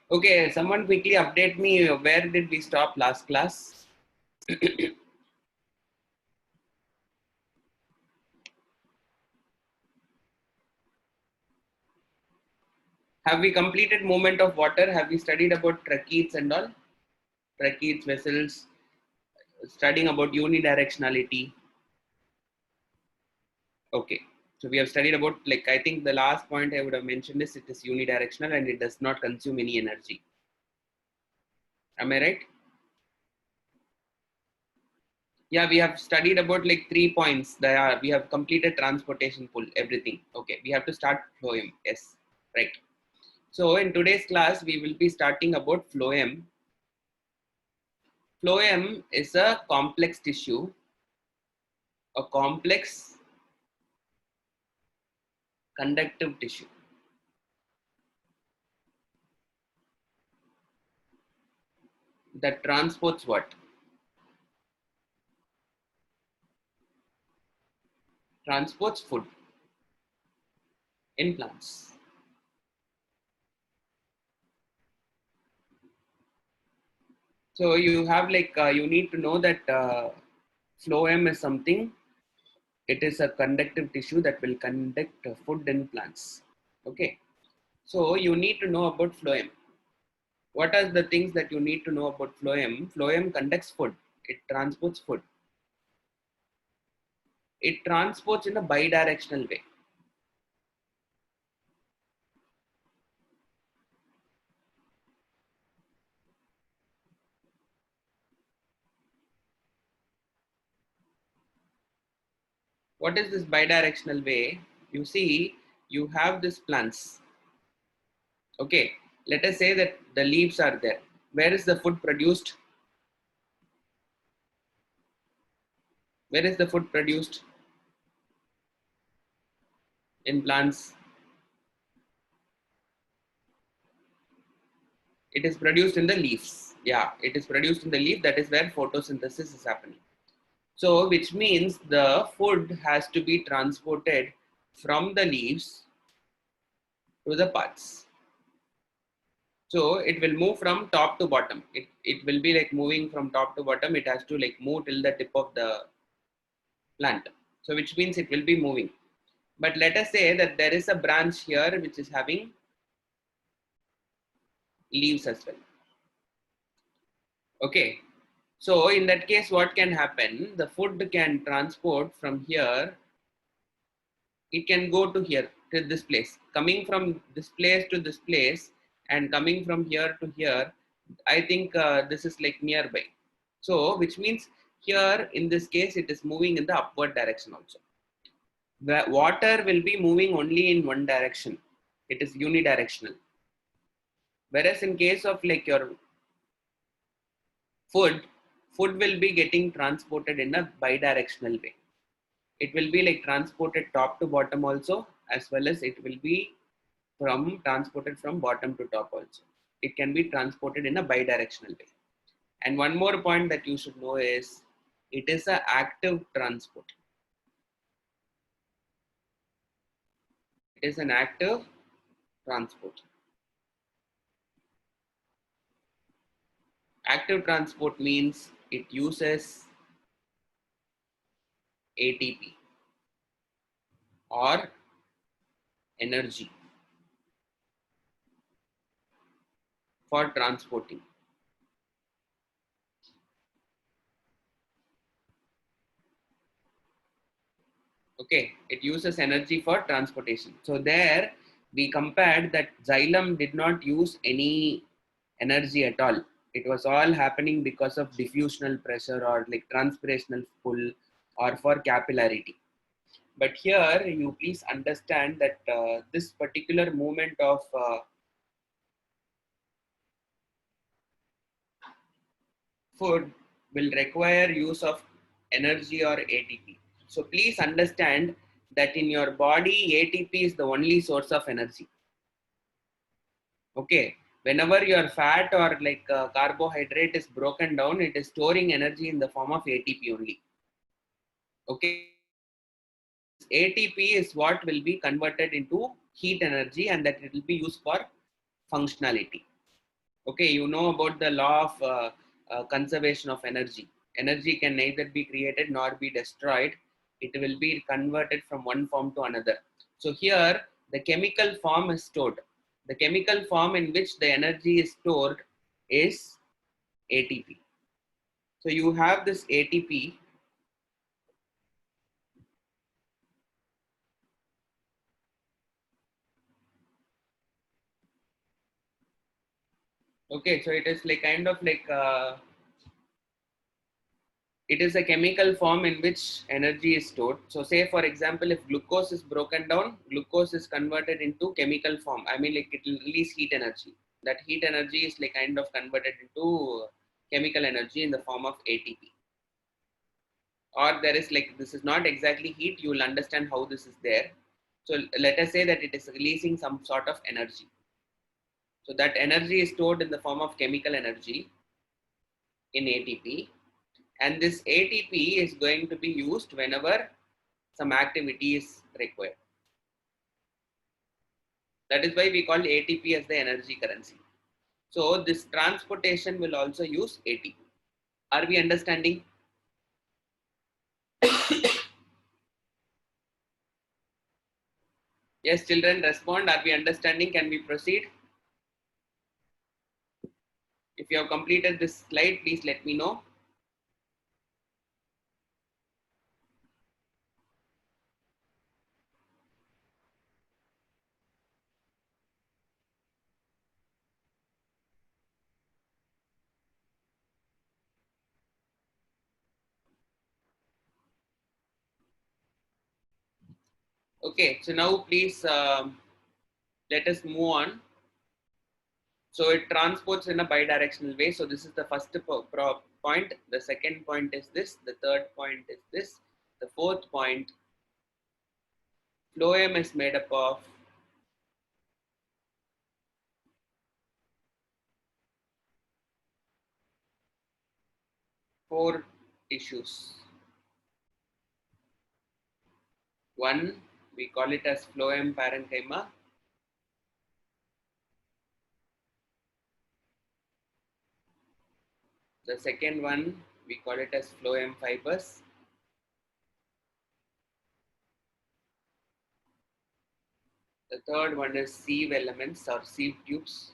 Okay, someone quickly update me. Where did we stop last class? Have we completed movement of water? Have we studied about tracheids and all? Tracheids, vessels, studying about unidirectionality. Okay. So we have studied about, like, I think the last point I would have mentioned is it is unidirectional and it does not consume any energy. Am I right? Yeah, we have studied about like 3 points. We have completed transportation pull, everything. Okay, we have to start phloem. Yes, right. So in today's class, we will be starting about phloem. Phloem is a complex tissue, a complex conductive tissue that transports what? Transports food in plants. So you have like, you need to know that phloem is something, it is a conductive tissue that will conduct food in plants. Okay. So you need to know about phloem. What are the things that you need to know about phloem? Phloem conducts food. It transports food. It transports in a bidirectional way. What is this bidirectional way? You see, you have these plants. Okay, let us say that the leaves are there. Where is the food produced? Where is the food produced in plants? It is produced in the leaves. Yeah, it is produced in the leaf. That is where photosynthesis is happening. So, which means the food has to be transported from the leaves to the parts. So it will move from top to bottom. It will be like moving from top to bottom. It has to like move till the tip of the plant. So which means it will be moving. But let us say that there is a branch here which is having leaves as well. Okay. So in that case, what can happen? The food can transport from here. It can go to here, to this place. Coming from this place to this place and coming from here to here, I think this is like nearby. So which means here in this case, it is moving in the upward direction also. The water will be moving only in one direction. It is unidirectional. Whereas in case of like your food, food will be getting transported in a bidirectional way. It will be like transported top to bottom also, as well as it will be from transported from bottom to top also. It can be transported in a bidirectional way. And one more point that you should know is it is an active transport. It is an active transport. Active transport means it uses ATP or energy for transporting. Okay, it uses energy for transportation. So there we compared that xylem did not use any energy at all. It was all happening because of diffusional pressure or like transpirational pull or for capillarity. But here you please understand that this particular movement of food will require use of energy or ATP. So please understand that in your body, ATP is the only source of energy. Okay. Whenever your fat or like carbohydrate is broken down, it is storing energy in the form of ATP only. Okay. ATP is what will be converted into heat energy and that it will be used for functionality. Okay, you know about the law of conservation of energy. Energy can neither be created nor be destroyed. It will be converted from one form to another. So here, the chemical form is stored. The chemical form in which the energy is stored is ATP. So you have this ATP. Okay, so it is like kind of like it is a chemical form in which energy is stored. So say for example, if glucose is broken down, glucose is converted into chemical form. I mean like it will release heat energy. That heat energy is like kind of converted into chemical energy in the form of ATP. Or there is like, this is not exactly heat, you will understand how this is there. So let us say that it is releasing some sort of energy. So that energy is stored in the form of chemical energy in ATP. And this ATP is going to be used whenever some activity is required. That is why we call ATP as the energy currency. So this transportation will also use ATP. Are we understanding? Yes, children, respond. Are we understanding? Can we proceed? If you have completed this slide, please let me know. Okay, so now please let us move on. So it transports in a bidirectional way. So this is the first point. The second point is this. The third point is this. The fourth point, phloem is made up of four tissues. One, we call it as phloem parenchyma. The second one, we call it as phloem fibers. The third one is sieve elements or sieve tubes.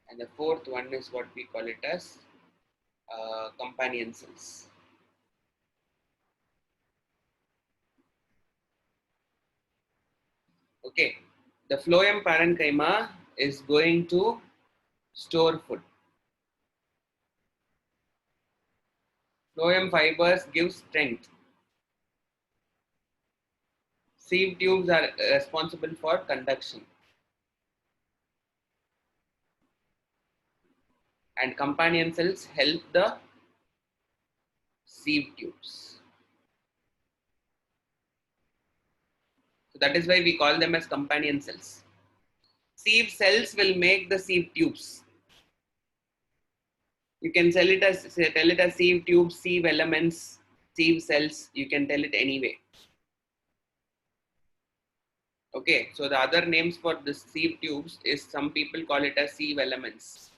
And the fourth one is what we call it as companion cells. Okay, the phloem parenchyma is going to store food. Phloem fibers give strength. Sieve tubes are responsible for conduction. And companion cells help the sieve tubes. So that is why we call them as companion cells. Sieve cells will make the sieve tubes. You can tell it as sieve tubes, sieve elements, sieve cells. You can tell it anyway. Okay, so the other names for the sieve tubes is some people call it as sieve elements.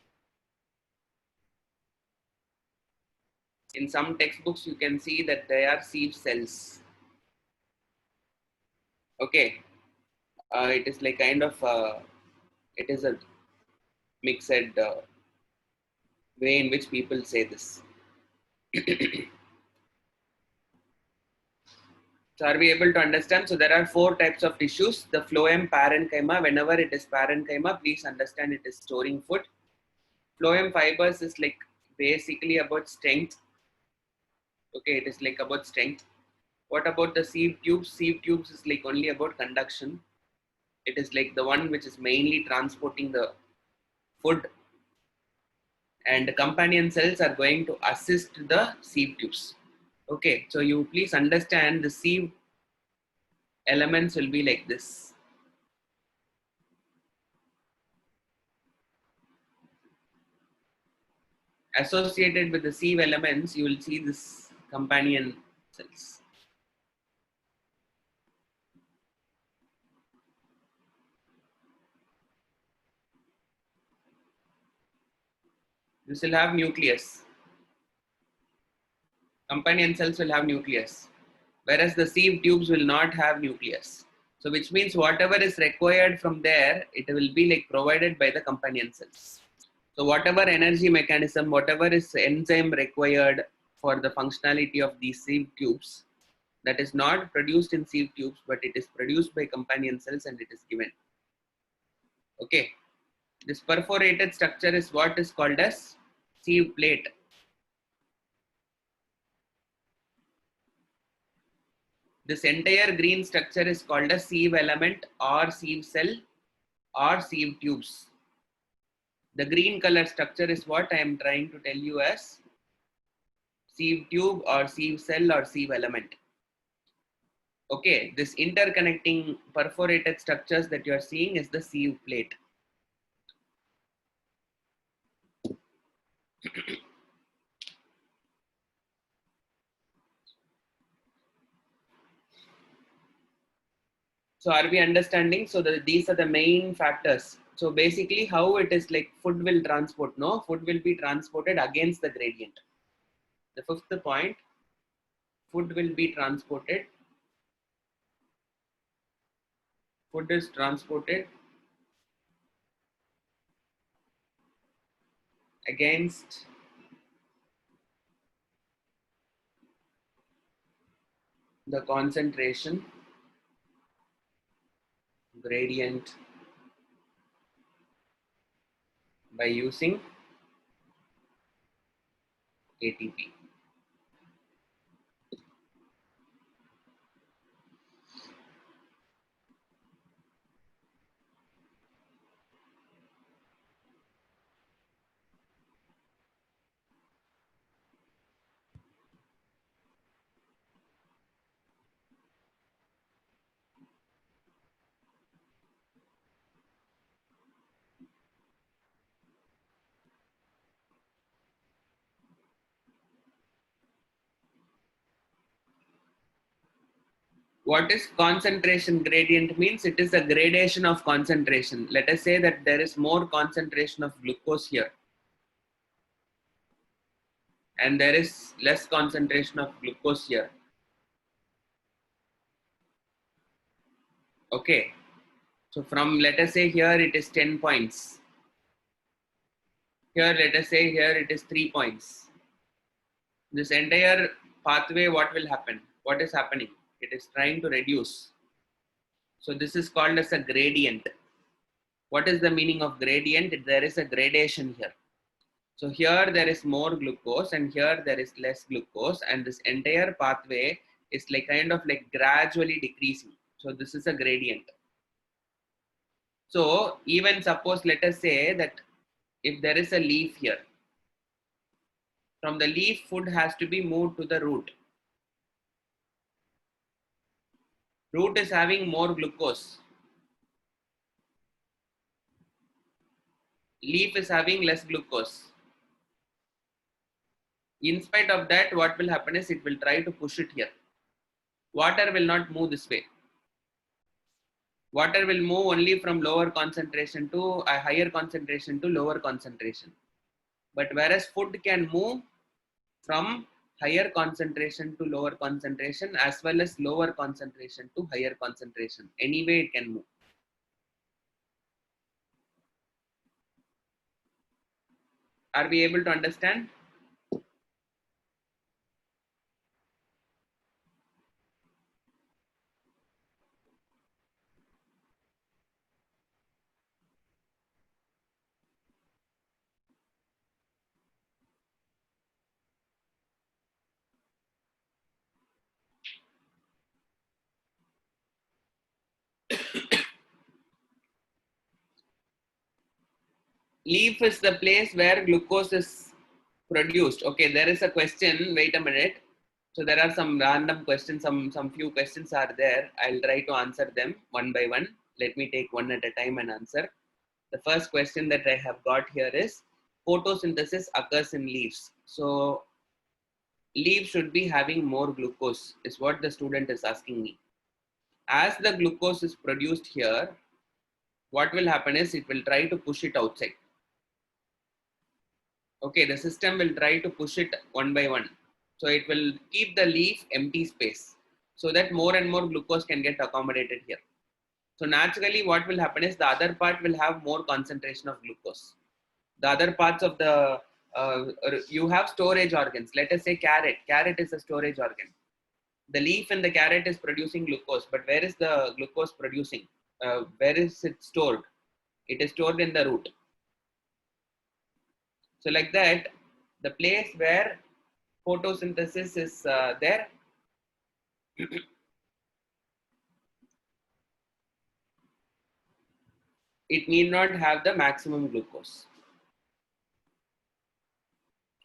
In some textbooks, you can see that they are sieve cells. Okay, it is like kind of it is a mixed way in which people say this. So are we able to understand? So there are four types of tissues. The phloem parenchyma, whenever it is parenchyma, please understand it is storing food. Phloem fibers is like basically about strength. Okay, it is like about strength. What about the sieve tubes? Sieve tubes is like only about conduction. It is like the one which is mainly transporting the food, and the companion cells are going to assist the sieve tubes. Okay, so you please understand the sieve elements will be like this. Associated with the sieve elements, you will see this companion cells. This will have nucleus. Companion cells will have nucleus, whereas the sieve tubes will not have nucleus. So which means whatever is required from there, it will be like provided by the companion cells. So whatever energy mechanism, whatever is enzyme required for the functionality of these sieve tubes, that is not produced in sieve tubes, but it is produced by companion cells and it is given. Okay. This perforated structure is what is called as sieve plate. This entire green structure is called a sieve element or sieve cell or sieve tubes. The green color structure is what I am trying to tell you as sieve tube or sieve cell or sieve element. Okay, this interconnecting perforated structures that you are seeing is the sieve plate. So are we understanding? So these are the main factors. So basically how it is like food will transport, no? Food will be transported against the gradient. The fifth point, food will be transported. Food is transported against the concentration gradient by using ATP. What is concentration gradient means? It is a gradation of concentration. Let us say that there is more concentration of glucose here and there is less concentration of glucose here. Okay, so from let us say here it is 10 points. Here let us say here it is 3 points. This entire pathway, what will happen? What is happening? It is trying to reduce. So this is called as a gradient. What is the meaning of gradient? There is a gradation here. So here there is more glucose and here there is less glucose, and this entire pathway is like kind of like gradually decreasing. So this is a gradient. So even suppose let us say that if there is a leaf here, from the leaf food has to be moved to the root. Root is having more glucose. Leaf is having less glucose. In spite of that, what will happen is it will try to push it here. Water will not move this way. Water will move only from lower concentration to a higher concentration to lower concentration. But whereas food can move from higher concentration to lower concentration as well as lower concentration to higher concentration. Anyway, it can move. Are we able to understand? Leaf is the place where glucose is produced. Okay, there is a question. Wait a minute. So there are some random questions. Some few questions are there. I'll try to answer them one by one. Let me take one at a time and answer. The first question that I have got here is photosynthesis occurs in leaves. So leaves should be having more glucose is what the student is asking me. As the glucose is produced here, what will happen is it will try to push it outside. Okay, the system will try to push it one by one. So it will keep the leaf empty space so that more and more glucose can get accommodated here. So naturally what will happen is the other part will have more concentration of glucose. The other parts of the, you have storage organs. Let us say carrot. Carrot is a storage organ. The leaf in the carrot is producing glucose, but where is the glucose producing? Where is it stored? It is stored in the root. So like that, the place where photosynthesis is there, it need not have the maximum glucose.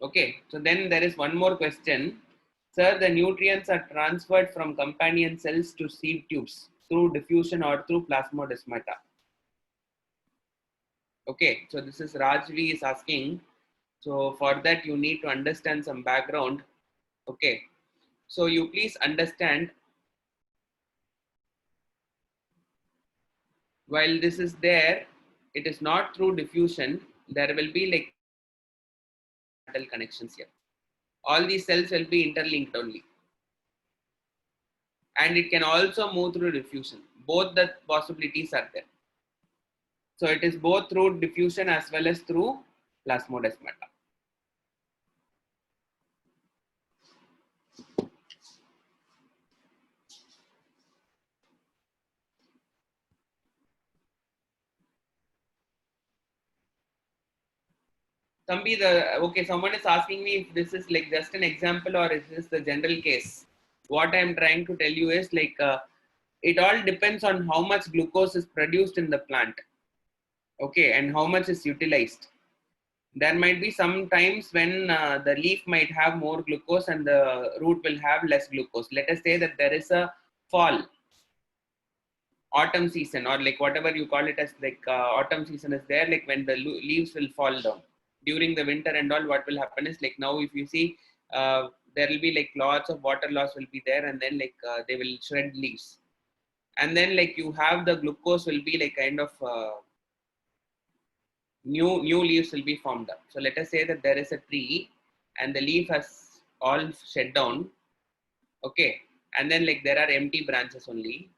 Okay, so then there is one more question. Sir, the nutrients are transferred from companion cells to seed tubes through diffusion or through plasmodesmata. Okay, so this is Rajvi is asking. So for that you need to understand some background. Okay, so you please understand, while this is there, it is not through diffusion. There will be like metal connections here. All these cells will be interlinked only. And it can also move through diffusion. Both the possibilities are there. So it is both through diffusion as well as through plasmodesmata. Tambi, okay, someone is asking me if this is like just an example or is this the general case. What I am trying to tell you is like it all depends on how much glucose is produced in the plant, okay, and how much is utilized. There might be some times when the leaf might have more glucose and the root will have less glucose. Let us say that there is a fall, autumn season, or like whatever you call it as, like autumn season is there, like when the leaves will fall down. During the winter and all, what will happen is like now if you see, there will be like lots of water loss will be there, and then like they will shred leaves, and then like you have the glucose will be like kind of new leaves will be formed up. So let us say that there is a tree and the leaf has all shed down, okay, and then like there are empty branches only.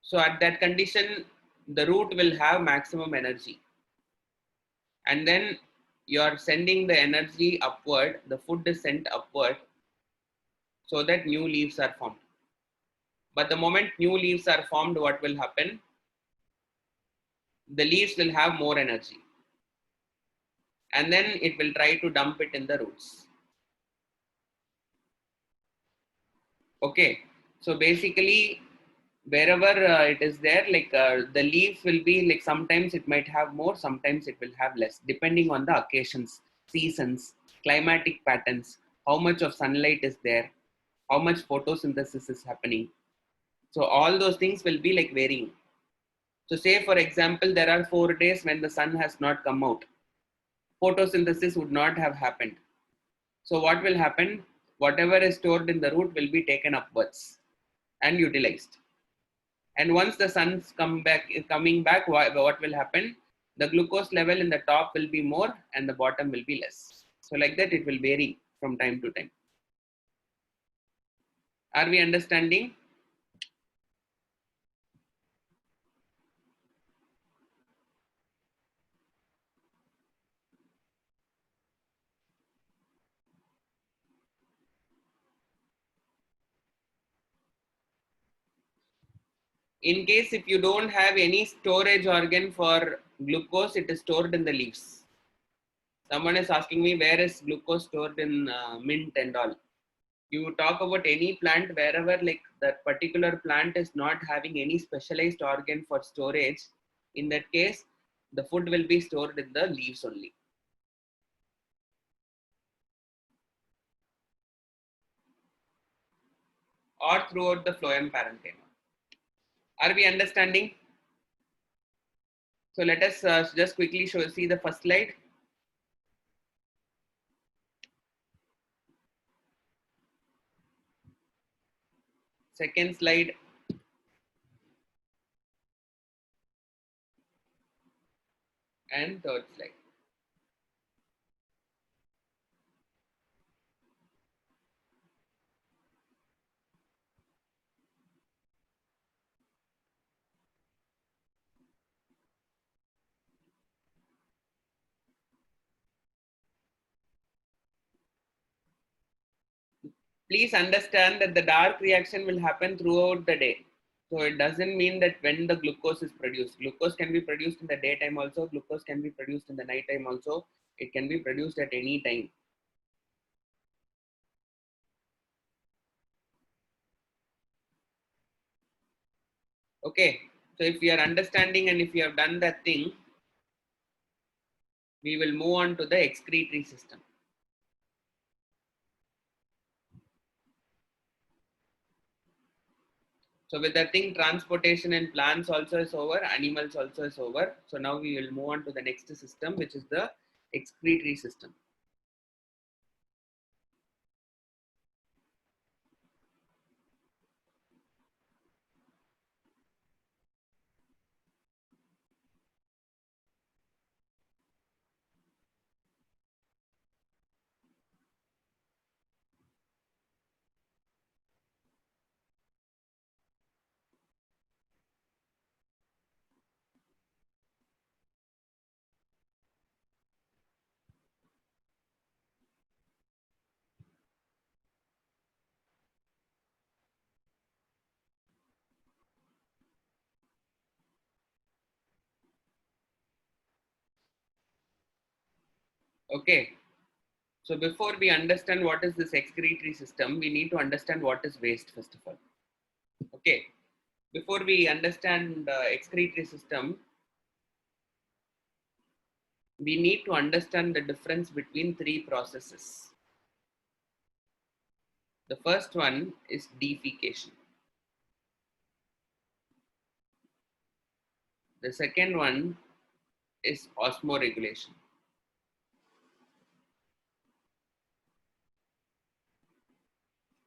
So at that condition, the root will have maximum energy, and then you are sending the energy upward, the food is sent upward so that new leaves are formed. But the moment new leaves are formed, what will happen? The leaves will have more energy, and then it will try to dump it in the roots. Okay, so basically wherever it is there, like the leaf will be like sometimes it might have more, sometimes it will have less, depending on the occasions, seasons, climatic patterns, how much of sunlight is there, how much photosynthesis is happening. So all those things will be like varying. So say for example, there are 4 days when the sun has not come out, photosynthesis would not have happened. So what will happen? Whatever is stored in the root will be taken upwards and utilized. And once the sun's coming back, what will happen? The glucose level in the top will be more and the bottom will be less. So like that, it will vary from time to time. Are we understanding? In case if you don't have any storage organ for glucose, it is stored in the leaves. Someone is asking me, where is glucose stored in mint and all? You talk about any plant, wherever like that particular plant is not having any specialized organ for storage, in that case the food will be stored in the leaves only. Or throughout the phloem parenchyma. Are we understanding? So let us just quickly see the first slide. Second slide. And third slide. please understand that the dark reaction will happen throughout the day. So it doesn't mean that when the glucose is produced, glucose can be produced in the daytime also, glucose can be produced in the nighttime also, it can be produced at any time. Okay, so if we are understanding and if we have done that thing, we will move on to the excretory system. So with that thing, transportation in plants also is over, animals also is over. So now we will move on to the next system, which is the excretory system. Okay, so before we understand what is this excretory system, we need to understand what is waste first of all. Okay, before we understand the excretory system, we need to understand the difference between three processes. The first one is defecation. The second one is osmoregulation.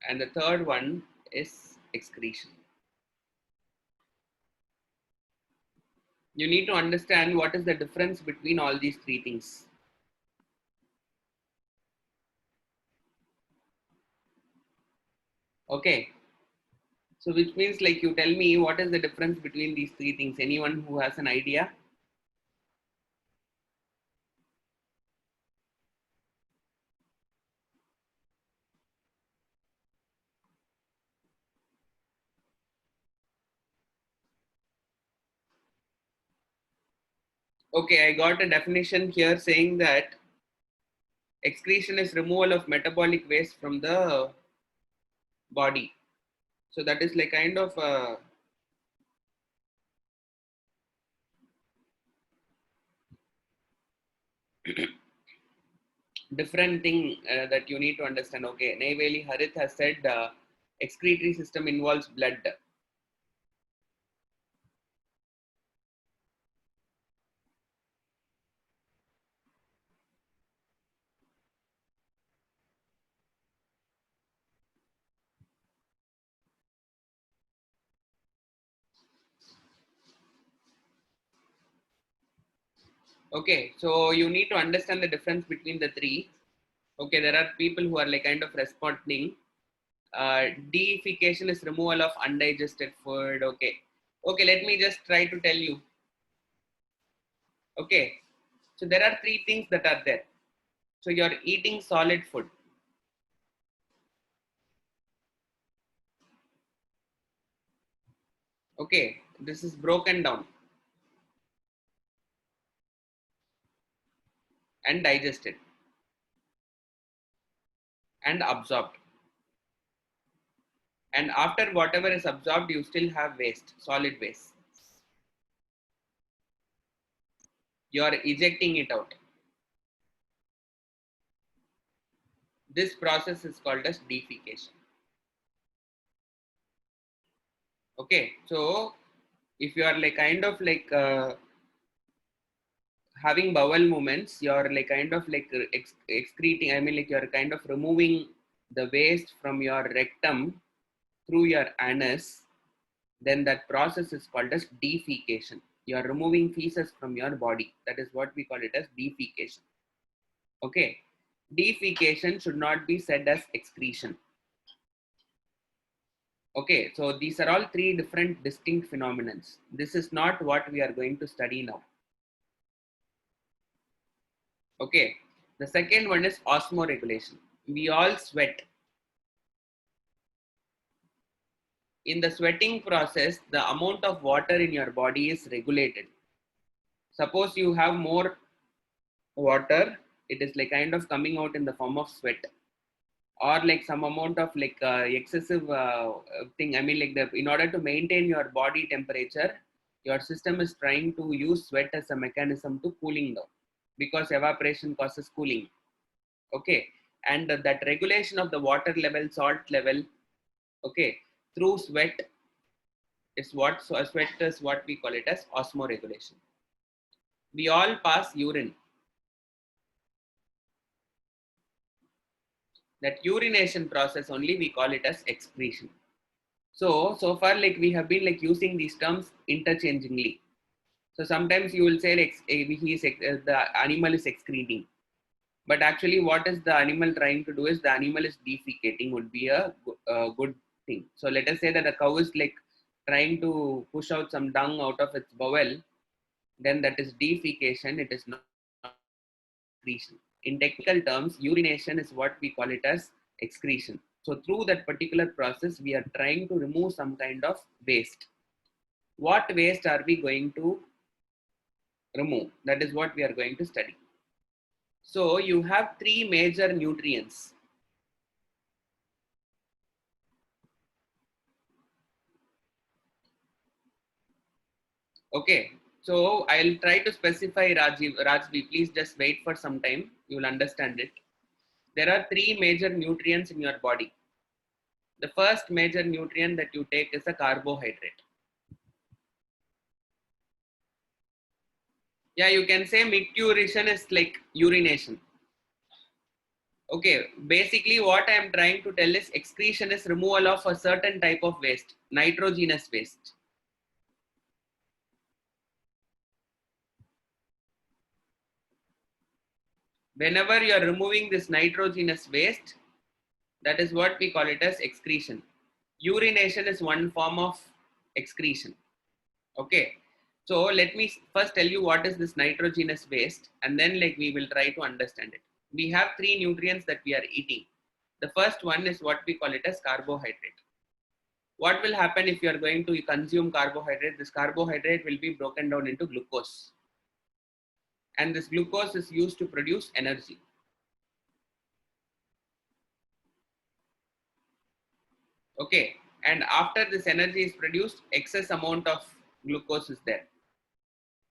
And the third one is excretion. You need to understand what is the difference between all these three things. Okay, so which means like you tell me what is the difference between these three things. Anyone who has an idea? Okay, I got a definition here saying that excretion is removal of metabolic waste from the body. So that is like kind of a different thing that you need to understand. Okay, Neyveli Harith has said excretory system involves blood. Okay, so you need to understand the difference between the three. Okay, there are people who are like kind of responding. Deification is removal of undigested food. Okay, okay, let me just try to tell you. Okay, so there are three things that are there. So you're eating solid food. Okay, this is broken down and digested and absorbed. And after whatever is absorbed, you still have waste, solid waste. You are ejecting it out. This process is called as defecation. Okay, so if you are like kind of like having bowel movements, you're like kind of like excreting, I mean like you're kind of removing the waste from your rectum through your anus, then that process is called as defecation. You are removing feces from your body. That is what we call it as defecation. Okay, defecation should not be said as excretion. Okay, so these are all three different distinct phenomena. This is not what we are going to study now. Okay, the second one is osmoregulation. We all sweat. In the sweating process, the amount of water in your body is regulated. Suppose you have more water, it is like kind of coming out in the form of sweat, or like some amount of like excessive thing. I mean, like in order to maintain your body temperature, your system is trying to use sweat as a mechanism to cooling down, because evaporation causes cooling. Okay, and that regulation of the water level, salt level, okay, through sweat is what, so sweat is what we call it as osmoregulation. We all pass urine. That urination process only we call it as excretion. So far like we have been like using these terms interchangingly. So sometimes you will say like the animal is excreting, but actually what is the animal trying to do is the animal is defecating would be a good thing. So let us say that a cow is like trying to push out some dung out of its bowel, then that is defecation, it is not excretion. In technical terms, urination is what we call it as excretion. So through that particular process, we are trying to remove some kind of waste. What waste are we going to remove? That is what we are going to study. So you have three major nutrients. Okay, so I'll try to specify Rajvi, please just wait for some time. You will understand it. There are three major nutrients in your body. The first major nutrient that you take is a carbohydrate. Yeah, you can say micturition is like urination. Okay, basically what I am trying to tell is excretion is removal of a certain type of waste, nitrogenous waste. Whenever you are removing this nitrogenous waste, that is what we call it as excretion. Urination is one form of excretion. Okay, so let me first tell you what is this nitrogenous waste, and then like we will try to understand it. We have three nutrients that we are eating. The first one is what we call it as carbohydrate. What will happen if you are going to consume carbohydrate? This carbohydrate will be broken down into glucose, and this glucose is used to produce energy. Okay, and after this energy is produced, excess amount of glucose is there.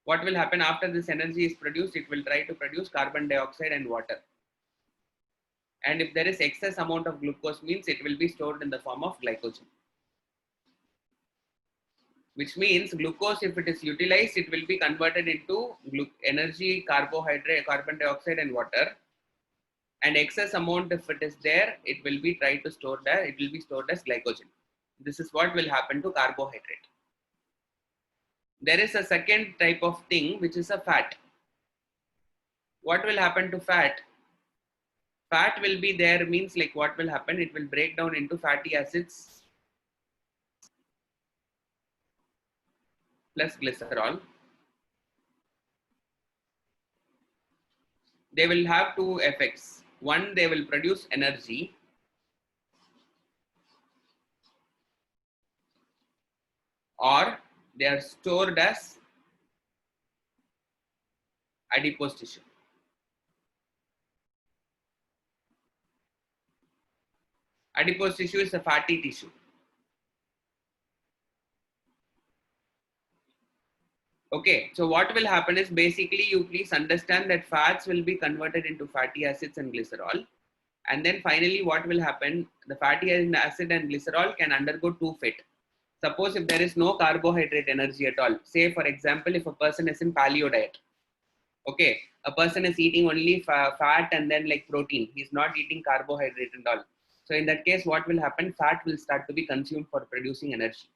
What will happen after this energy is produced? It will try to produce carbon dioxide and water. And if there is excess amount of glucose, means it will be stored in the form of glycogen. Which means glucose, if it is utilized, it will be converted into energy, carbohydrate, carbon dioxide and water. And excess amount, if it is there, it will be tried to store there, it will be stored as glycogen. This is what will happen to carbohydrate. There is a second type of thing, which is a fat. What will happen to fat? Fat will be there, means like what will happen? It will break down into fatty acids plus glycerol. They will have two effects. One, they will produce energy, or they are stored as adipose tissue. Adipose tissue is a fatty tissue. Okay, so what will happen is basically you please understand that fats will be converted into fatty acids and glycerol. And then finally what will happen, the fatty acid and glycerol can undergo two fate. Suppose if there is no carbohydrate energy at all, say for example, if a person is in paleo diet, okay, a person is eating only fat and then like protein, he's not eating carbohydrate and all. So in that case, what will happen? Fat will start to be consumed for producing energy.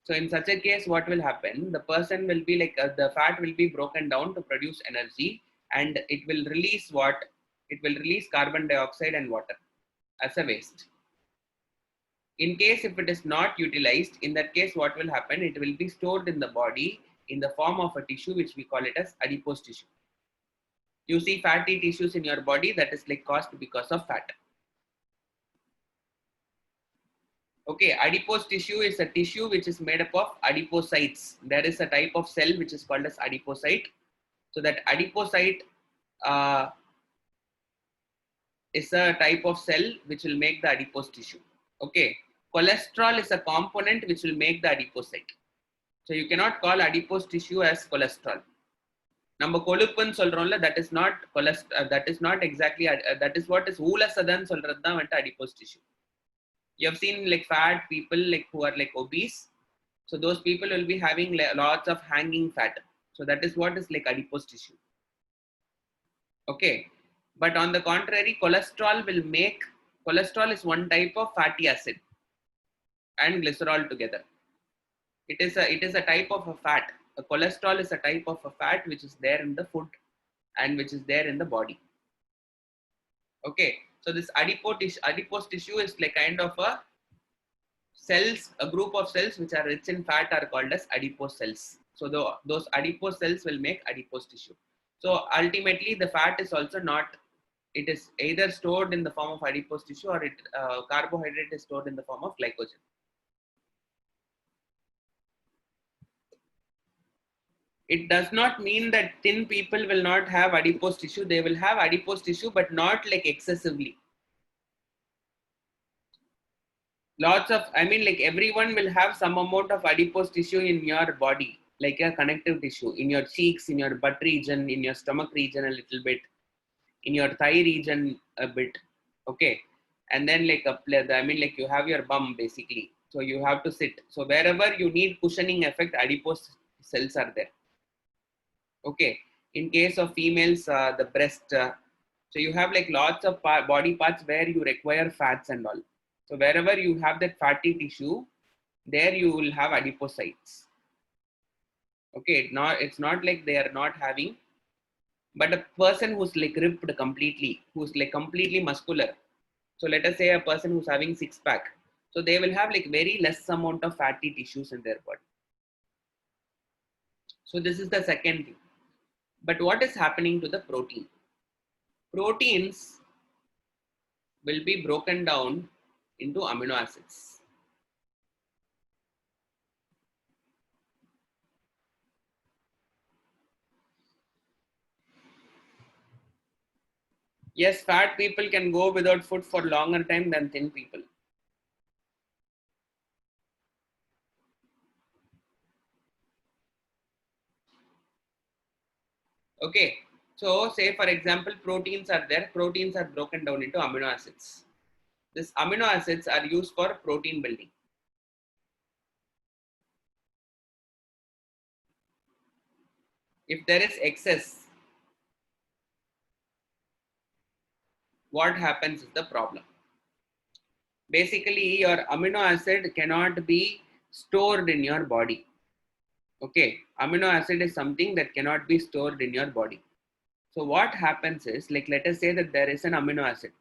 So in such a case, what will happen? The person will be like, the fat will be broken down to produce energy, and it will release what? It will release carbon dioxide and water as a waste. In case if it is not utilized, in that case, what will happen? It will be stored in the body in the form of a tissue, which we call it as adipose tissue. You see fatty tissues in your body, that is like caused because of fat. Okay, adipose tissue is a tissue which is made up of adipocytes. There is a type of cell which is called as adipocyte. So that adipocyte uh, is a type of cell which will make the adipose tissue. Okay, cholesterol is a component which will make the adipocyte. So you cannot call adipose tissue as cholesterol. நம்ம கொழுப்புன்னு சொல்றோம்ல, that is not cholesterol, that is not exactly that is what is ஊலசதன்னு சொல்றது தான் வந்துட்டு adipose tissue. You have seen like fat people like who are like obese, so those people will be having lots of hanging fat, so that is what is like adipose tissue. Okay, but on the contrary, cholesterol is one type of fatty acid and glycerol together. It is a type of a fat. A cholesterol is a type of a fat which is there in the food and which is there in the body. Okay, so this adipose tissue is like kind of a cells, a group of cells which are rich in fat are called as adipose cells. So those adipose cells will make adipose tissue. So ultimately the fat is also not, it is either stored in the form of adipose tissue or carbohydrate is stored in the form of glycogen. It does not mean that thin people will not have adipose tissue. They will have adipose tissue, but not like excessively. Lots of, I mean, like everyone will have some amount of adipose tissue in your body, like a connective tissue in your cheeks, in your butt region, in your stomach region, a little bit, in your thigh region, a bit. Okay. And then, like, I mean, like you have your bum basically. So you have to sit. So wherever you need cushioning effect, adipose cells are there. Okay, in case of females, the breast, so you have like lots of body parts where you require fats and all. So wherever you have that fatty tissue, there you will have adipocytes. Okay, it's not like they are not having, but a person who's like ripped completely, who's like completely muscular, so let us say a person who's having six pack, so they will have like very less amount of fatty tissues in their body. So this is the second thing. But what is happening to the protein? Proteins will be broken down into amino acids. Yes, fat people can go without food for longer time than thin people. Okay, so say for example, proteins are there. Proteins are broken down into amino acids. These amino acids are used for protein building. If there is excess, what happens is the problem. Basically, your amino acid cannot be stored in your body. Okay, amino acid is something that cannot be stored in your body. So what happens is, like let us say that there is an amino acid.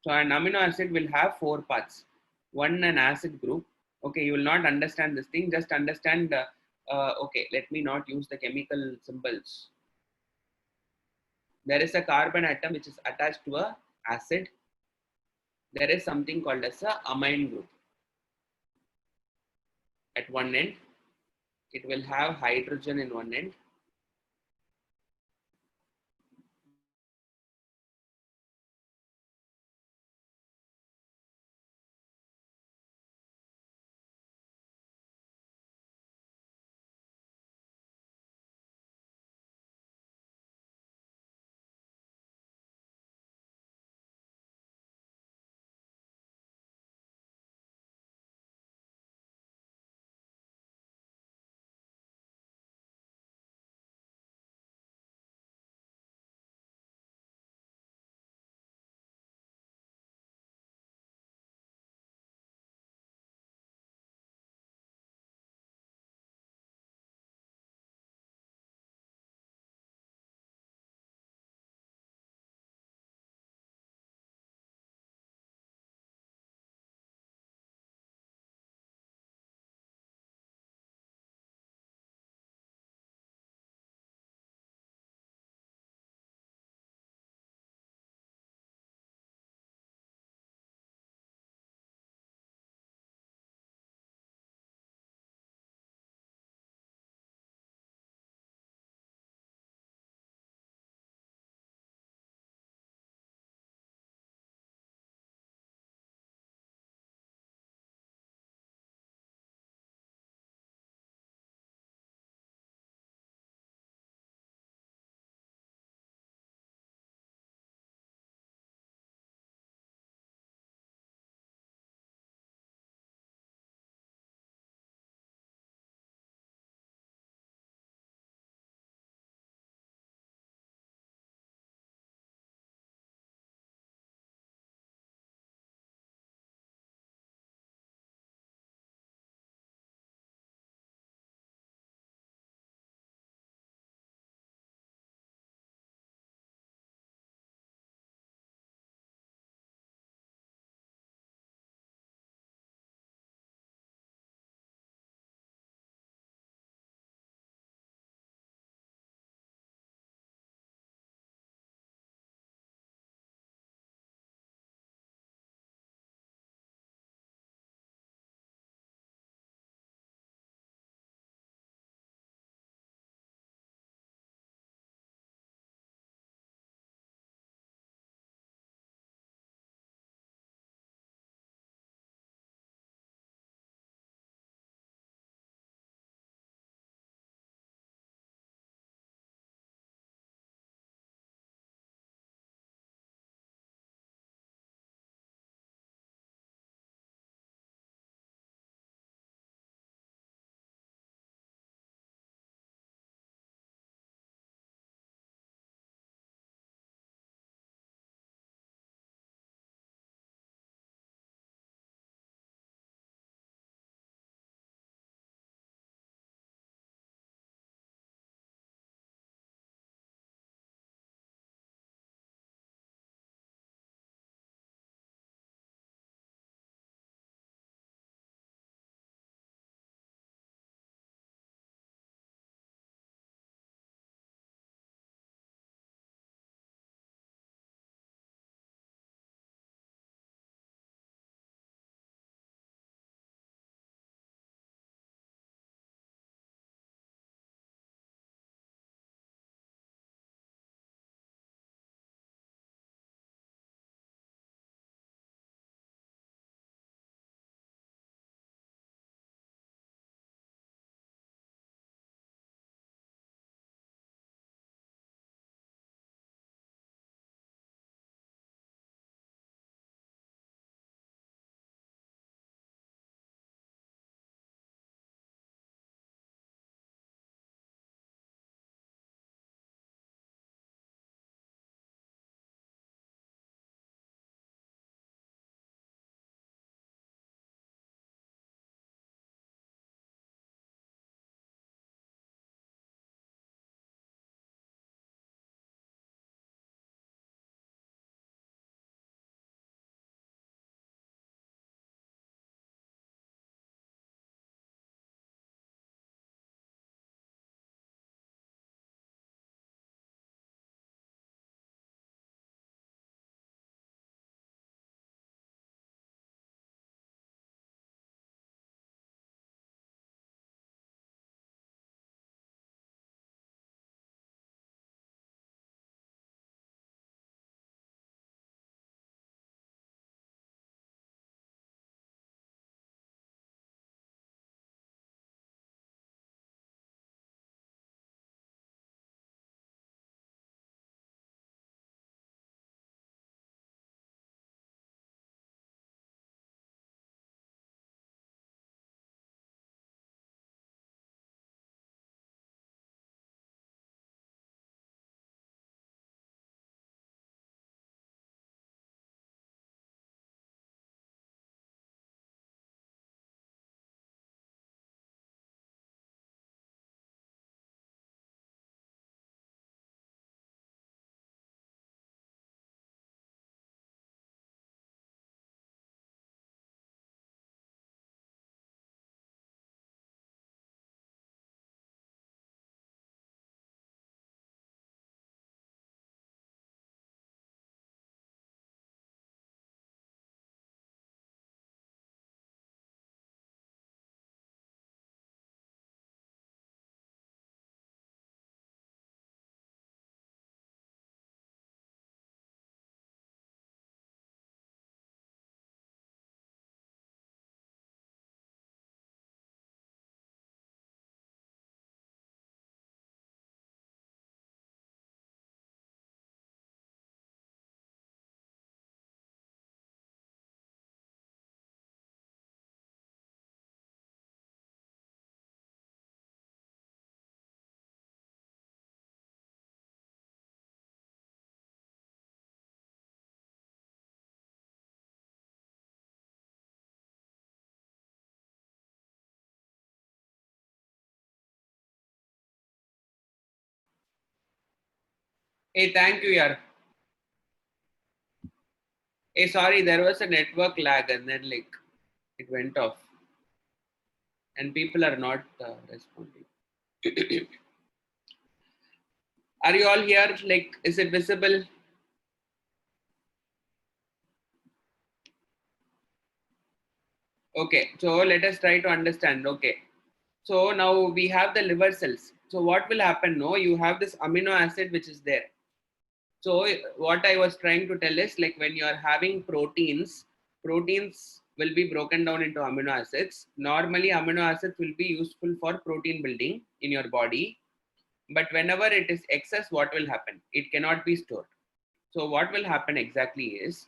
So an amino acid will have four parts. One, an acid group. Okay, you will not understand this thing. Just understand. Okay, let me not use the chemical symbols. There is a carbon atom which is attached to a acid. There is something called as a amine group. At one end, it will have hydrogen in one end. Hey, thank you, yaar. Hey, sorry, there was a network lag and then like it went off, and people are not responding. Are you all here? Like, is it visible? Okay, so let us try to understand. Okay, so now we have the liver cells. So what will happen? No, you have this amino acid which is there. So what I was trying to tell is like when you are having proteins, proteins will be broken down into amino acids. Normally, amino acids will be useful for protein building in your body. But whenever it is excess, what will happen? It cannot be stored. So what will happen exactly is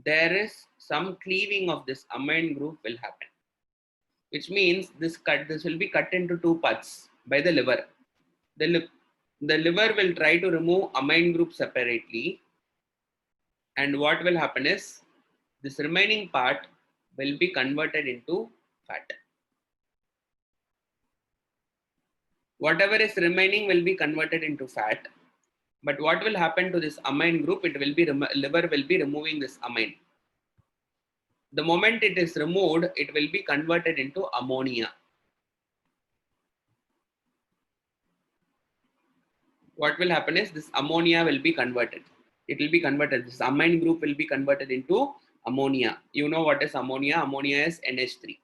there is some cleaving of this amine group will happen, which means this will be cut into two parts by the liver. The liver will try to remove amine group separately, and what will happen is this remaining part will be converted into fat. Whatever is remaining will be converted into fat, but what will happen to this amine group? It will be liver will be removing this amine. The moment it is removed, it will be converted into ammonia. What will happen is this ammonia will be converted. It will be converted. This amine group will be converted into ammonia. You know what is ammonia? Ammonia is NH3.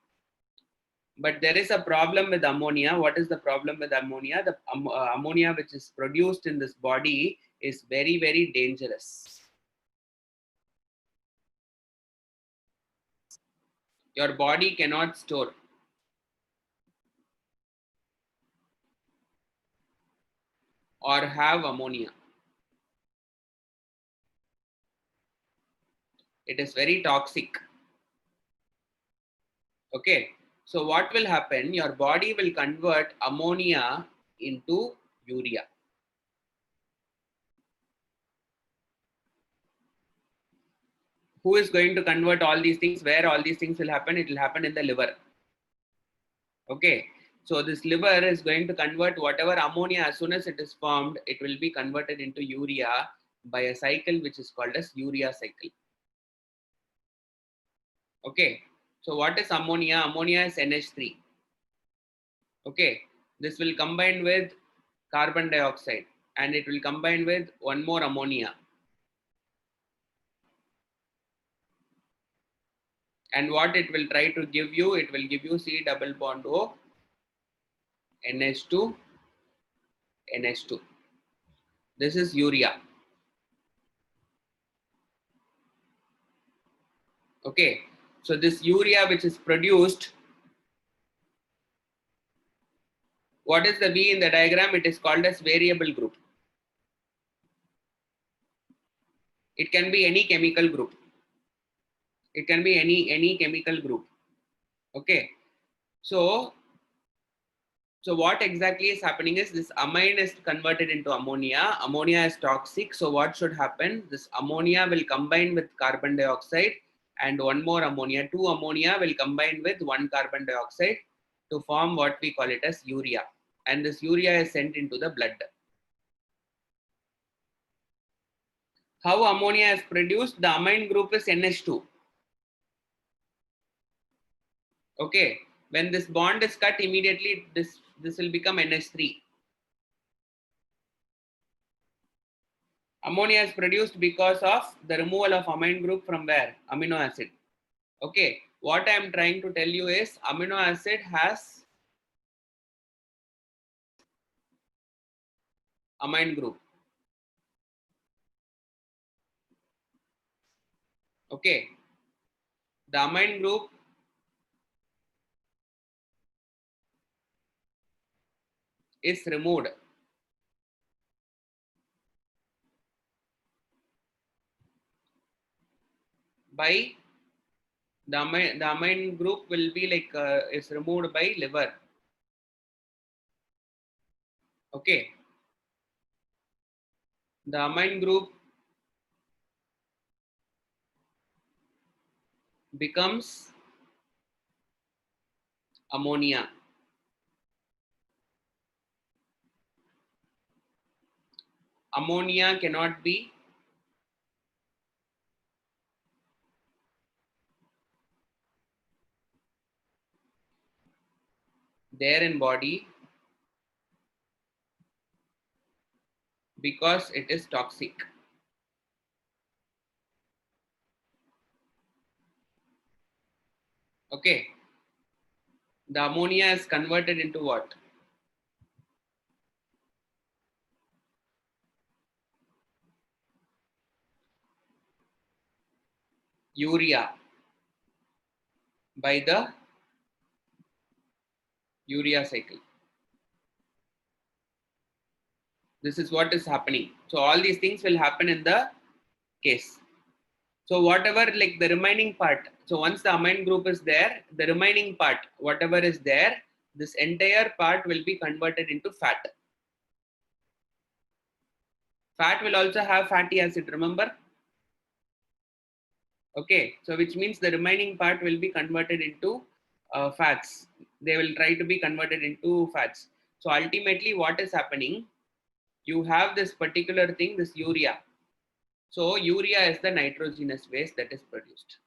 But there is a problem with ammonia. What is the problem with ammonia? The ammonia which is produced in this body is very, very dangerous. Your body cannot store or have ammonia. It is very toxic. Okay. So what will happen? Your body will convert ammonia into urea. Who is going to convert all these things? Where all these things will happen? It will happen in the liver. Okay. So this liver is going to convert whatever ammonia. As soon as it is formed, it will be converted into urea by a cycle which is called as urea cycle. Okay. So what is ammonia? Ammonia is NH3. Okay. This will combine with carbon dioxide and it will combine with one more ammonia. And what it will try to give you, it will give you C double bond O, NH2, NH2. This is urea. Okay. So this urea which is produced, what is the V in the diagram? It is called as variable group. It can be any chemical group. It can be any chemical group. Okay. So what exactly is happening is this amine is converted into ammonia. Ammonia is toxic. So what should happen? This ammonia will combine with carbon dioxide and one more ammonia. Two ammonia will combine with one carbon dioxide to form what we call it as urea. And this urea is sent into the blood. How ammonia is produced? The amine group is NH2. Okay. When this bond is cut, immediately this will become NH3. Ammonia is produced because of the removal of amine group from where? Amino acid. Okay. What I am trying to tell you is amino acid has amine group. Okay. The amine group is removed by the amine group will be like is removed by liver. Okay. The amine group becomes ammonia. ammonia cannot be there in body because it is toxic. Okay, the ammonia is converted into what? Urea by the urea cycle. This is what is happening. So all these things will happen in the case. So whatever, like the remaining part, so once the amine group is there, the remaining part, whatever is there, this entire part will be converted into fat. Fat will also have fatty acid, remember? Okay, so which means the remaining part will be converted into fats. They will try to be converted into fats. So ultimately what is happening, you have this particular thing, this urea. So urea is the nitrogenous waste that is produced.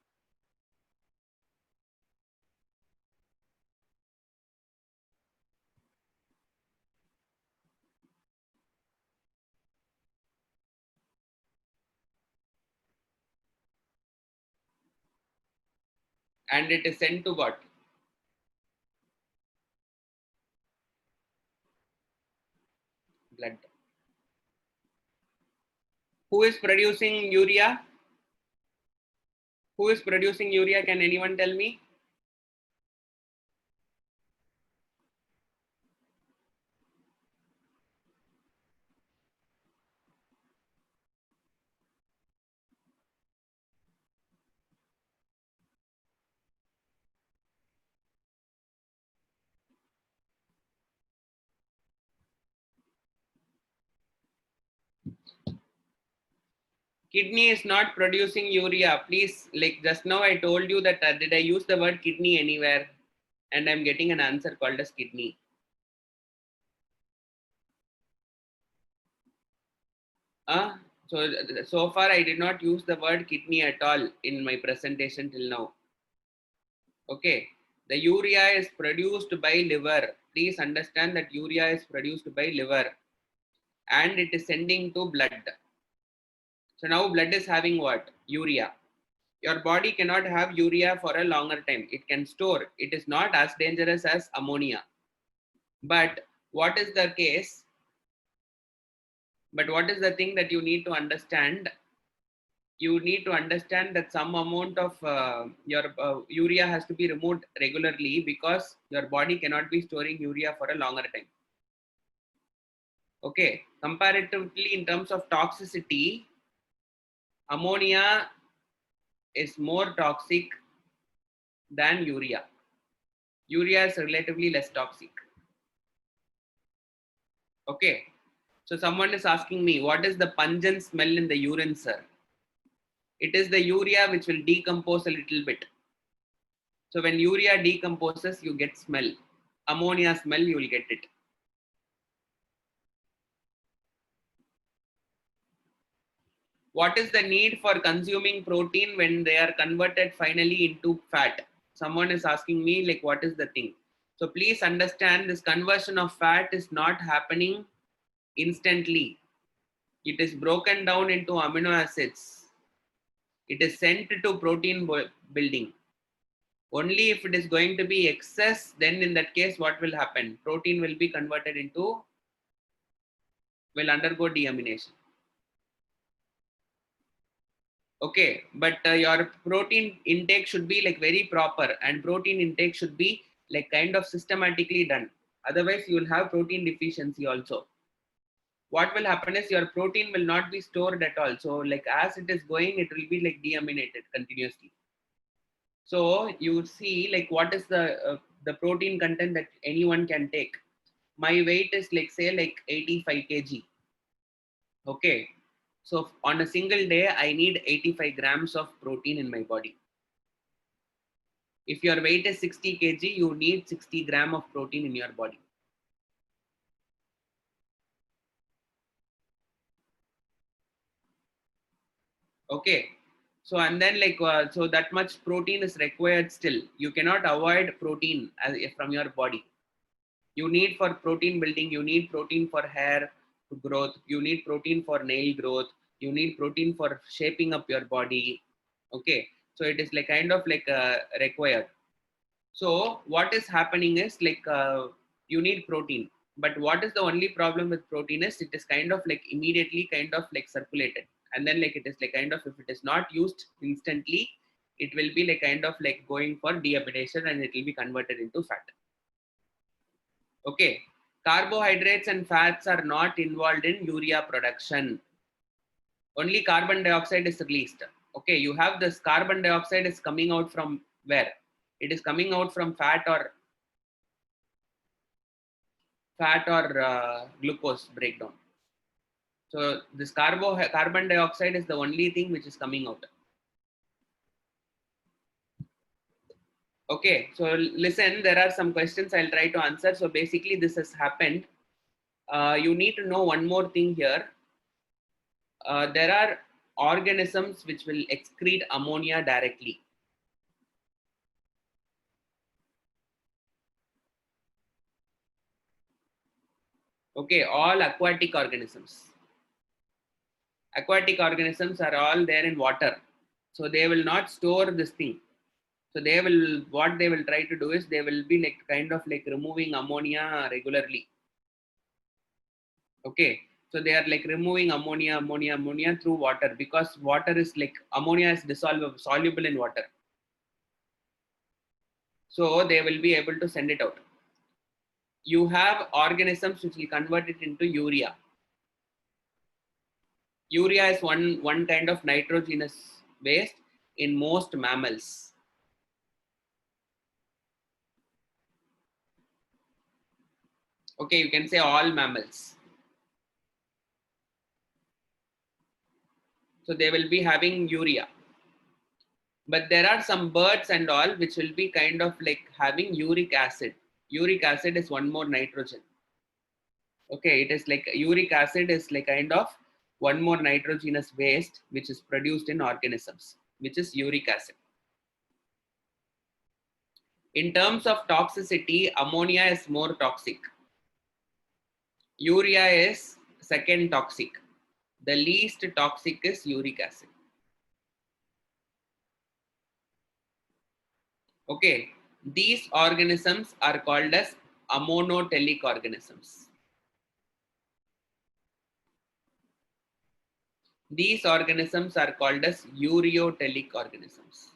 And it is sent to what? Blood. Who is producing urea? Who is producing urea? Can anyone tell me? Kidney is not producing urea. Please, like just now I told you that did I use the word kidney anywhere? And I'm getting an answer called as kidney. So far I did not use the word kidney at all in my presentation till now. Okay. The urea is produced by liver. Please understand that urea is produced by liver and it is sending to blood. So now blood is having what? Urea. Your body cannot have urea for a longer time. It can store. It is not as dangerous as ammonia. But what is the case? But what is the thing that you need to understand? You need to understand that some amount of your urea has to be removed regularly because your body cannot be storing urea for a longer time. Okay, comparatively in terms of toxicity, ammonia is more toxic than urea. Urea is relatively less toxic. Okay, so someone is asking me, what is the pungent smell in the urine, sir? It is the urea which will decompose a little bit. So when urea decomposes, you get smell. Ammonia smell, you will get it. What is the need for consuming protein when they are converted finally into fat? Someone is asking me, like, what is the thing? So please understand this conversion of fat is not happening instantly. It is broken down into amino acids. It is sent to protein building. Only if it is going to be excess, then in that case, what will happen? Protein will be converted into, will undergo deamination. Okay, but your protein intake should be like very proper, and protein intake should be like kind of systematically done. Otherwise, you will have protein deficiency also. What will happen is your protein will not be stored at all. So, like as it is going, it will be like deaminated continuously. So you see like what is the protein content that anyone can take. My weight is like say like 85 kg. Okay. So on a single day, I need 85 grams of protein in my body. If your weight is 60 kg, you need 60 gram of protein in your body. Okay. So and then like so that much protein is required still. You cannot avoid protein from your body. You need for protein building, you need protein for hair growth, you need protein for nail growth, you need protein for shaping up your body. Okay. So it is like kind of like required. So what is happening is like you need protein, but what is the only problem with protein is it is kind of like immediately kind of like circulated, and then like it is like kind of if it is not used instantly, it will be like kind of like going for deamination and it will be converted into fat. Okay, carbohydrates and fats are not involved in urea production. Only carbon dioxide is released. Okay, you have this carbon dioxide is coming out from where? It is coming out from fat or glucose breakdown. So this carbon dioxide is the only thing which is coming out. Okay, so listen, there are some questions I'll try to answer. So basically this has happened. You need to know one more thing here. There are organisms which will excrete ammonia directly. Okay, all aquatic organisms. Aquatic organisms are all there in water. So they will not store this thing. So they will, what they will try to do is they will be like kind of like removing ammonia regularly. Okay. So they are like removing ammonia through water because water is like ammonia is soluble in water. So they will be able to send it out. You have organisms which will convert it into urea. Urea is one kind of nitrogenous waste in most mammals. Okay, you can say all mammals. So they will be having urea. But there are some birds and all which will be kind of like having uric acid. Uric acid is one more nitrogen. Okay, it is like uric acid is like kind of one more nitrogenous waste which is produced in organisms, which is uric acid. In terms of toxicity, ammonia is more toxic. Urea is second toxic. The least toxic is uric acid. Okay, these organisms are called as ammonotelic organisms. These organisms are called as ureotelic organisms.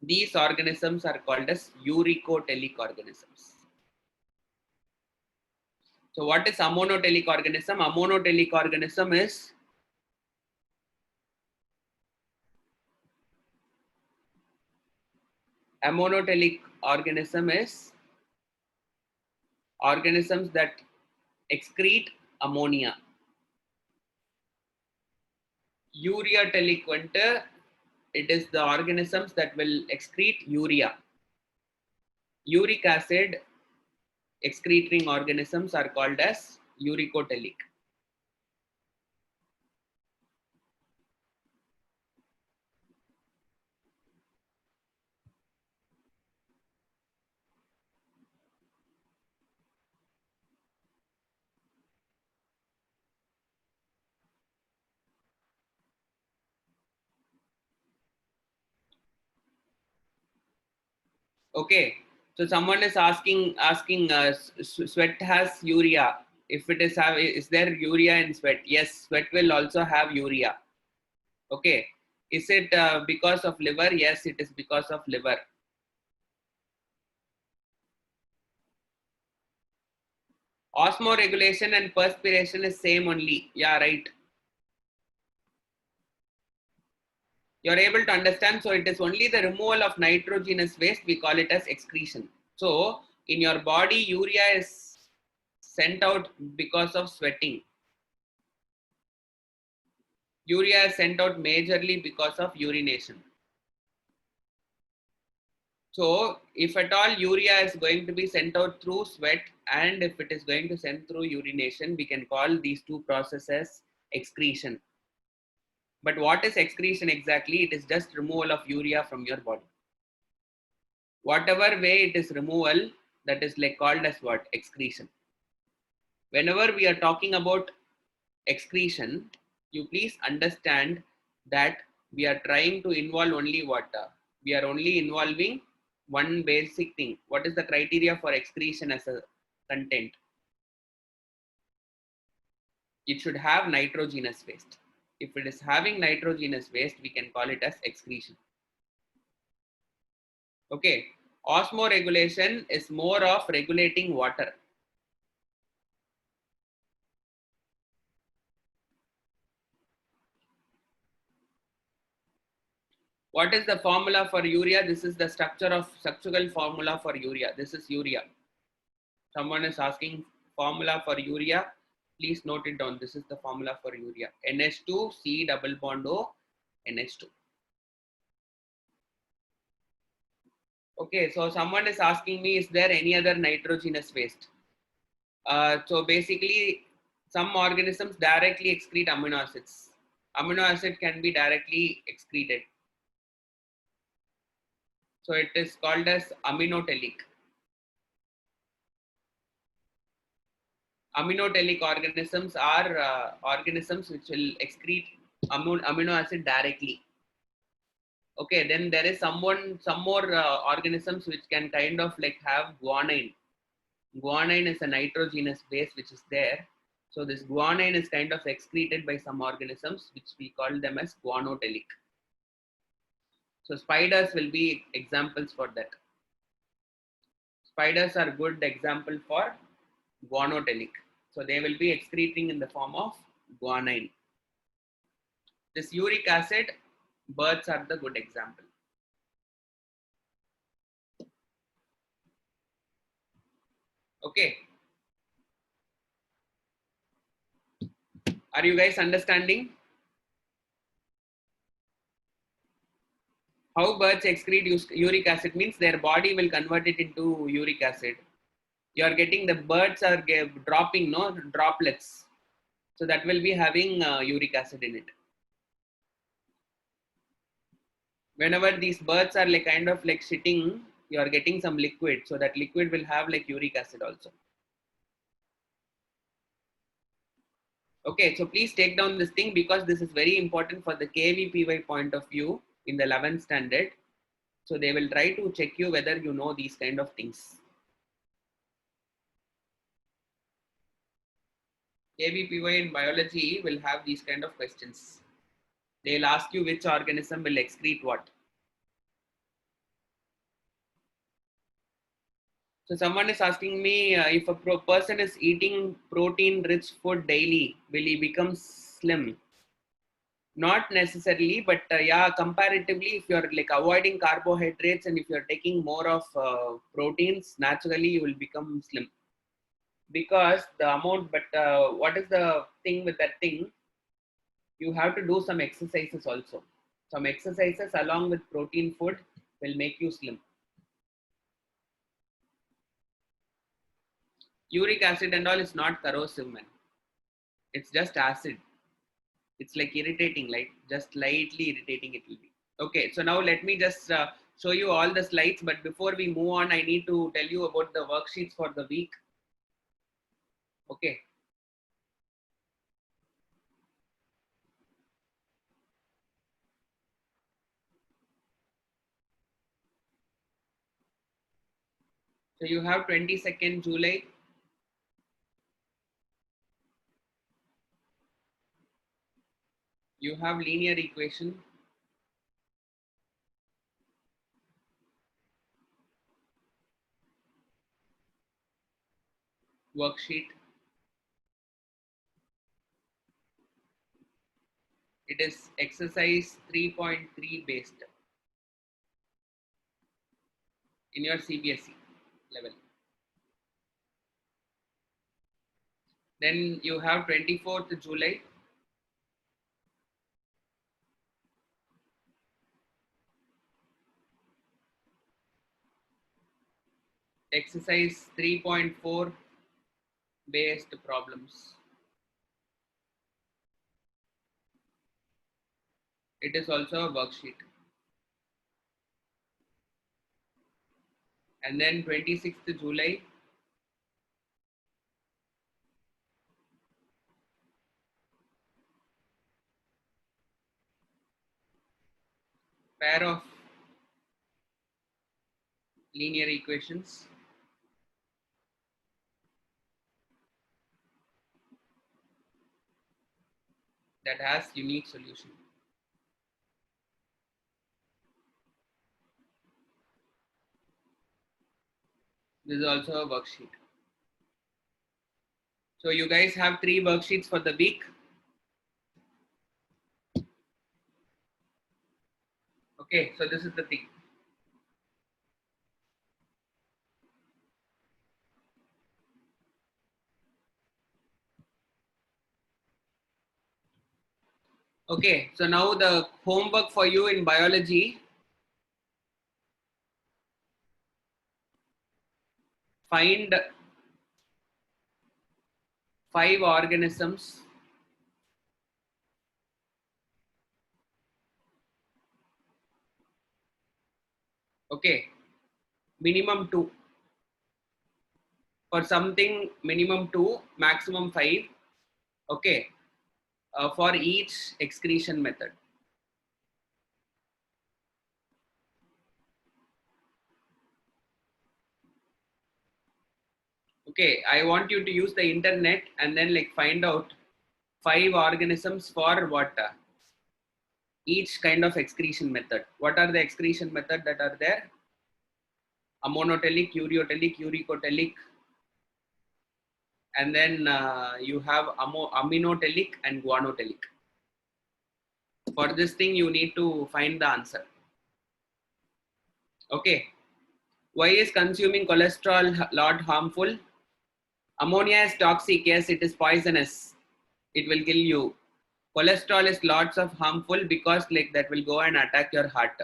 These organisms are called as uricotelic organisms. So what is ammonotelic organism? Ammonotelic organism is organisms that excrete ammonia. Ureotelic it is the organisms that will excrete urea. Uric acid excreting organisms are called as uricotelic. Okay, so someone is asking sweat has urea. If it is there urea in sweat? Yes, sweat will also have urea. Okay, is it because of liver? Yes, it is because of liver. Osmoregulation and perspiration is same only. Yeah, right. You're able to understand. So it is only the removal of nitrogenous waste. We call it as excretion. So in your body, urea is sent out because of sweating. Urea is sent out majorly because of urination. So if at all urea is going to be sent out through sweat and if it is going to send through urination, we can call these two processes excretion. But what is excretion exactly? It is just removal of urea from your body. Whatever way it is removal, that is like called as what? Excretion. Whenever we are talking about excretion, you please understand that we are trying to involve only water. We are only involving one basic thing. What is the criteria for excretion as a content? It should have nitrogenous waste. If it is having nitrogenous waste, we can call it as excretion. Okay. Osmoregulation is more of regulating water. What is the formula for urea? This is the structural formula for urea. This is urea. Someone is asking formula for urea. Please note it down. This is the formula for urea. NH2 C double bond O NH2. Okay, so someone is asking me, is there any other nitrogenous waste? So basically, some organisms directly excrete amino acids. Amino acid can be directly excreted. So it is called as aminotelic. Aminotelic organisms are organisms which will excrete amino acid directly. Okay, then there is some more organisms which can kind of like have guanine. Guanine is a nitrogenous base which is there. So this guanine is kind of excreted by some organisms which we call them as guanotelic. So spiders will be examples for that. Spiders are good example for guanotelic. So they will be excreting in the form of guanine. This uric acid, birds are the good example. Okay. Are you guys understanding? How birds excrete uric acid means their body will convert it into uric acid. You are getting the birds are dropping droplets. So that will be having uric acid in it. Whenever these birds are like kind of like shitting, you are getting some liquid. So that liquid will have like uric acid also. Okay, so please take down this thing because this is very important for the KVPY point of view in the 11th standard. So they will try to check you whether you know these kind of things. KVPY in biology will have these kind of questions. They'll ask you which organism will excrete what. So someone is asking me if a person is eating protein-rich food daily, will he become slim? Not necessarily, but yeah, comparatively, if you're like avoiding carbohydrates and if you're taking more of proteins, naturally you will become slim. Because the amount, but what is the thing with that thing? You have to do some exercises also. Some exercises along with protein food will make you slim. Uric acid and all is not corrosive, man. It's just acid. It's like irritating, like just lightly irritating it will be. Okay, so now let me just show you all the slides. But before we move on, I need to tell you about the worksheets for the week. Okay. So you have 22nd July. You have linear equation. Worksheet. It is exercise 3.3 based in your CBSE level. Then you have 24th July. Exercise 3.4 based problems. It is also a worksheet. And then 26th July, pair of linear equations that has unique solution. This is also a worksheet. So you guys have 3 worksheets for the week. Okay, so this is the thing. Okay, so now the homework for you in biology, find 5 organisms okay, minimum 2. For something minimum 2, maximum 5, okay, for each excretion method. Okay, I want you to use the internet and then like find out 5 organisms for what each kind of excretion method. What are the excretion method that are there? Ammoniotelic, ureotelic, uricotelic, and then you have aminotelic and guanotelic. For this thing, you need to find the answer. Okay. Why is consuming cholesterol lot harmful? Ammonia is toxic. Yes, it is poisonous. It will kill you. Cholesterol is lots of harmful because like that will go and attack your heart.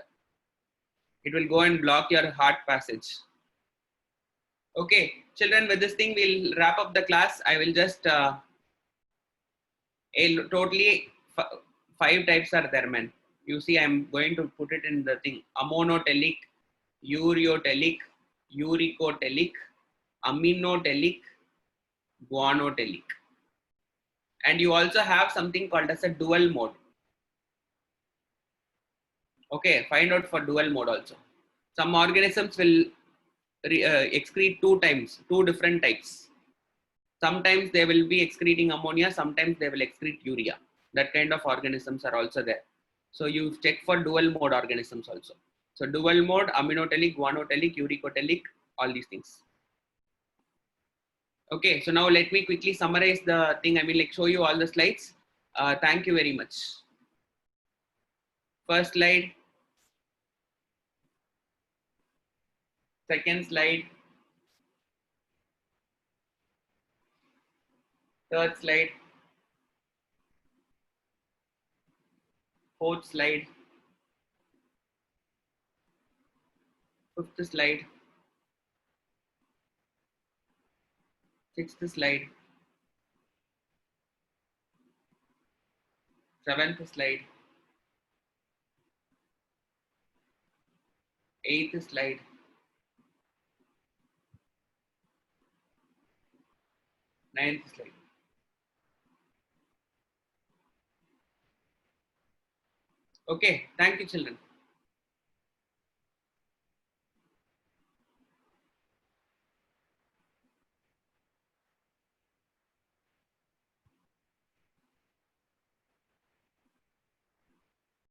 It will go and block your heart passage. Okay, children, with this thing, we'll wrap up the class. I will just, totally 5 types are there, man. You see, I'm going to put it in the thing. Ammonotelic, ureotelic, uricotelic, aminotelic, guanotelic. And you also have something called as a dual mode. Okay, find out for dual mode also. Some organisms will excrete 2 times, 2 different types. Sometimes they will be excreting ammonia, sometimes they will excrete urea. That kind of organisms are also there. So you check for dual mode organisms also. So dual mode, aminotelic, guanotelic, uricotelic, all these things. Okay, so now let me quickly summarize the thing. I mean, like show you all the slides. Thank you very much. First slide, second slide, third slide, fourth slide, fifth slide, sixth slide, seventh slide, eighth slide, ninth slide. Okay, thank you, children.